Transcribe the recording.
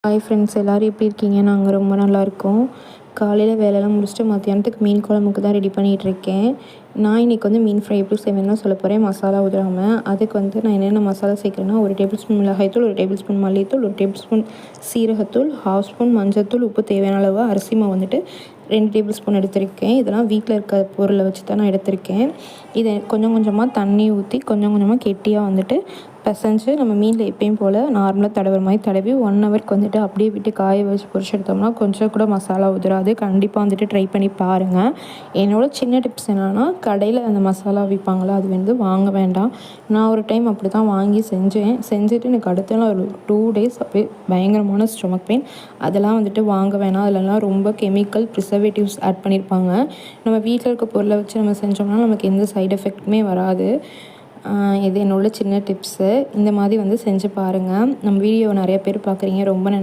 Hi friends, எல்லோரும் எப்படி இருக்கீங்க? நாங்கள் ரொம்ப நல்லாயிருக்கோம். காலையில் வேலையெல்லாம் முடிச்சுட்டு மத்தியானத்துக்கு மீன் குழம்புக்கு தான் ரெடி பண்ணிகிட்ருக்கேன். நான் இன்றைக்கி வந்து மீன் ஃப்ரை எப்படி செய்வேன்னு தான் சொல்ல போகிறேன், மசாலா ஊற்றாமல். அதுக்கு வந்து நான் என்னென்ன மசாலா சேர்க்குறேன்னா, 1 டேபிள் ஸ்பூன் மிளகாய்த்தூள், 1 டேபிள் ஸ்பூன் மல்லித்தூள், 1 டேபிள் ஸ்பூன் சீரகத்தூள், 1/2 ஸ்பூன் மஞ்சள்தூள், உப்பு தேவையான அளவு, அரிசி மாவு வந்துட்டு 2 டேபிள் ஸ்பூன் எடுத்திருக்கேன். இதெல்லாம் வீட்டில் இருக்க பொருளை வச்சு தான் நான் எடுத்திருக்கேன். இதை கொஞ்சம் கொஞ்சமாக தண்ணி ஊற்றி கொஞ்சம் கொஞ்சமாக கெட்டியாக வந்துட்டு பிசைஞ்சு நம்ம மீனில் எப்பயும் போல் நார்மலாக தடவுற மாதிரி தடவி 1 ஹவருக்கு வந்துட்டு அப்படியே விட்டு காய வச்சு பொரிச்சு எடுத்தோம்னா கொஞ்சம் கூட மசாலா உதிராது. கண்டிப்பாக வந்துட்டு ட்ரை பண்ணி பாருங்கள். என்னோடய சின்ன டிப்ஸ் என்னென்னா, கடையில் அந்த மசாலா விற்பாங்களா அது வந்து வாங்க வேண்டாம். நான் ஒரு டைம் அப்படி தான் வாங்கி செஞ்சுட்டு எனக்கு அடுத்த நாள் ஒரு 2 டேஸ் அப்படியே பயங்கரமான ஸ்டொமக் பெயின். அதெல்லாம் வந்துட்டு வாங்க வேணாம். அதிலலாம் ரொம்ப கெமிக்கல் ப்ரிசர்வேட்டிவ்ஸ் ஆட் பண்ணியிருப்பாங்க. நம்ம வீட்டில் இருக்க பொருளை வச்சு நம்ம செஞ்சோம்னா நமக்கு எந்த சைடு எஃபெக்ட்டுமே வராது. இது என்னோட சின்ன டிப்ஸு. இந்த மாதிரி வந்து செஞ்சு பாருங்கள். நம்ம வீடியோவை நிறைய பேர் பார்க்குறீங்க. ரொம்ப நன்றி.